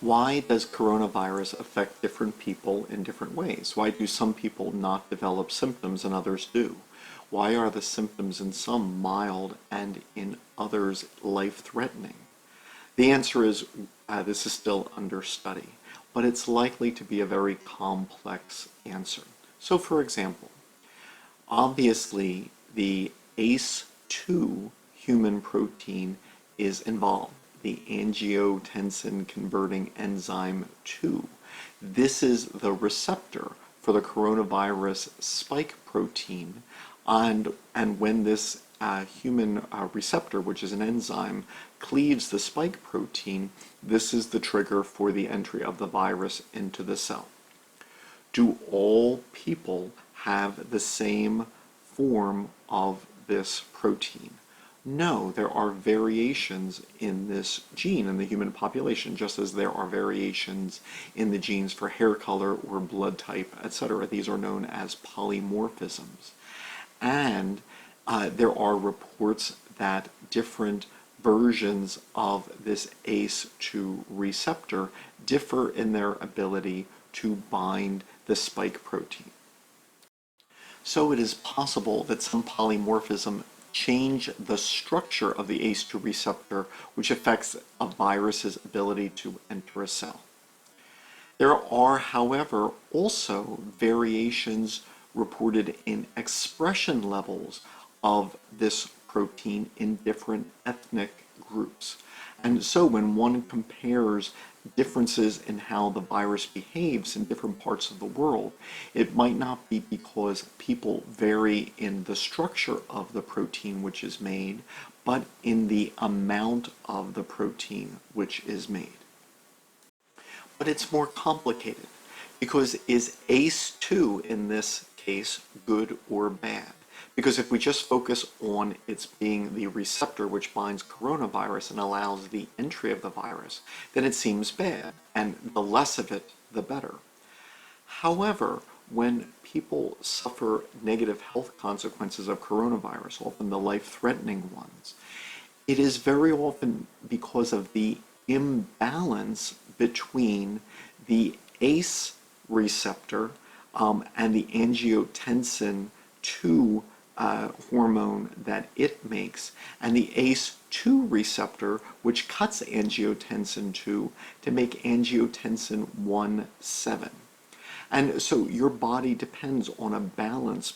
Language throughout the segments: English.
Why does coronavirus affect different people in different ways? Why do some people not develop symptoms and others do? Why are the symptoms in some mild and in others life-threatening? The answer is this is still under study, but it's likely to be a very complex answer. So for example, obviously the ACE2 human protein is involved, the angiotensin converting enzyme 2. This is the receptor for the coronavirus spike protein, and when this human receptor, which is an enzyme, cleaves the spike protein, this is the trigger for the entry of the virus into the cell. Do all people have the same form of this protein? No, there are variations in this gene in the human population, just as there are variations in the genes for hair color or blood type, etc. These are known as polymorphisms. And there are reports that different versions of this ACE2 receptor differ in their ability to bind the spike protein. So it is possible that some polymorphism change the structure of the ACE2 receptor, which affects a virus's ability to enter a cell. There are, however, also variations reported in expression levels of this protein in different ethnic groups. And so when one compares differences in how the virus behaves in different parts of the world, it might not be because people vary in the structure of the protein which is made, but in the amount of the protein which is made. But it's more complicated, because is ACE2 in this case good or bad? Because if we just focus on its being the receptor which binds coronavirus and allows the entry of the virus, then it seems bad, and the less of it, the better. However, when people suffer negative health consequences of coronavirus, often the life-threatening ones, it is very often because of the imbalance between the ACE receptor and the angiotensin 2 hormone that it makes, and the ACE2 receptor, which cuts angiotensin 2 to make angiotensin 1,7. And so your body depends on a balance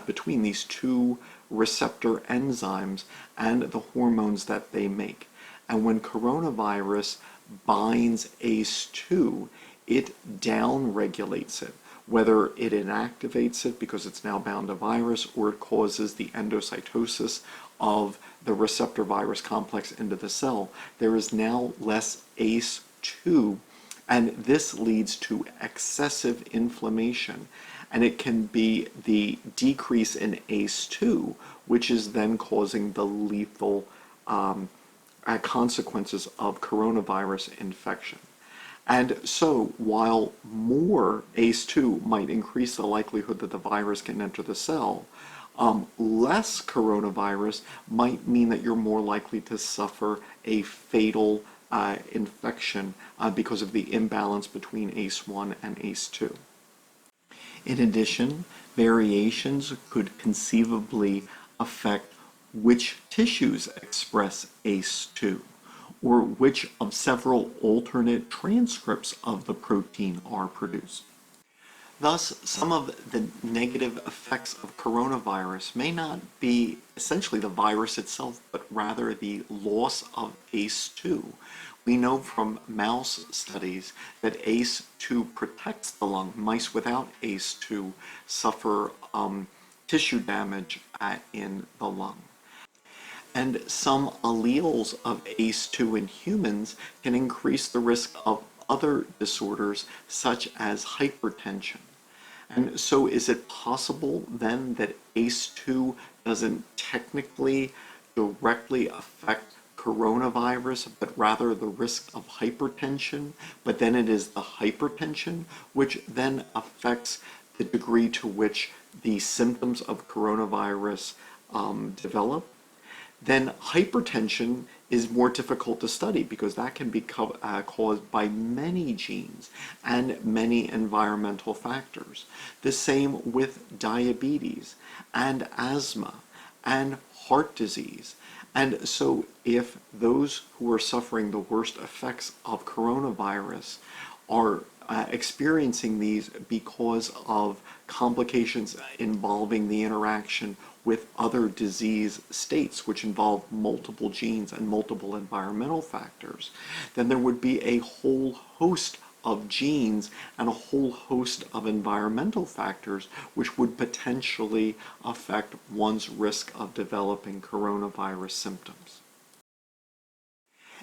between these two receptor enzymes and the hormones that they make. And when coronavirus binds ACE2, it downregulates it, whether it inactivates it because it's now bound to virus, or it causes the endocytosis of the receptor virus complex into the cell. There is now less ACE2, and this leads to excessive inflammation. And it can be the decrease in ACE2, which is then causing the lethal consequences of coronavirus infection. And so while more ACE2 might increase the likelihood that the virus can enter the cell, less coronavirus might mean that you're more likely to suffer a fatal infection because of the imbalance between ACE1 and ACE2. In addition, variations could conceivably affect which tissues express ACE2, or which of several alternate transcripts of the protein are produced. Thus, some of the negative effects of coronavirus may not be essentially the virus itself, but rather the loss of ACE2. We know from mouse studies that ACE2 protects the lung. Mice without ACE2 suffer tissue damage in the lung. And some alleles of ACE2 in humans can increase the risk of other disorders such as hypertension. And so is it possible then that ACE2 doesn't technically directly affect coronavirus, but rather the risk of hypertension, but then it is the hypertension which then affects the degree to which the symptoms of coronavirus develop? Then hypertension is more difficult to study because that can be caused by many genes and many environmental factors. The same with diabetes and asthma and heart disease. And so if those who are suffering the worst effects of coronavirus are experiencing these because of complications involving the interaction with other disease states, which involve multiple genes and multiple environmental factors, then there would be a whole host of genes and a whole host of environmental factors which would potentially affect one's risk of developing coronavirus symptoms.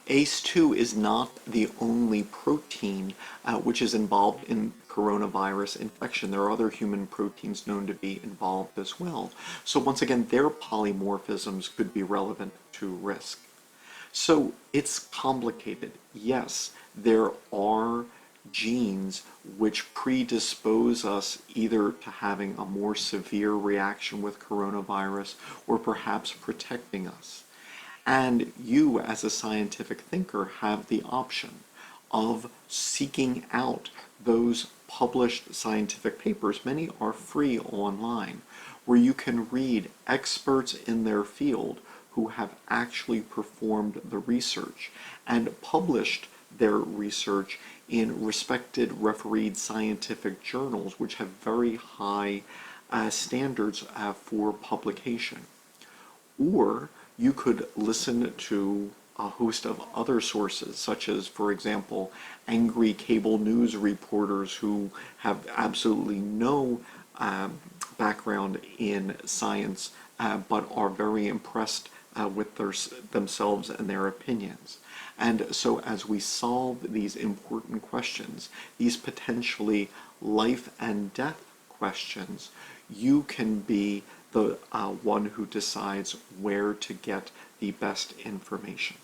ACE2 is not the only protein which is involved in coronavirus infection. There are other human proteins known to be involved as well. So once again, their polymorphisms could be relevant to risk. So it's complicated. Yes, there are genes which predispose us either to having a more severe reaction with coronavirus or perhaps protecting us. And you, as a scientific thinker, have the option of seeking out those published scientific papers. Many are free online, where you can read experts in their field who have actually performed the research and published their research in respected refereed scientific journals, which have very high standards for publication. Or you could listen to a host of other sources, such as, for example, angry cable news reporters who have absolutely no background in science, but are very impressed with themselves and their opinions. And so as we solve these important questions, these potentially life and death questions, you can be the one who decides where to get the best information.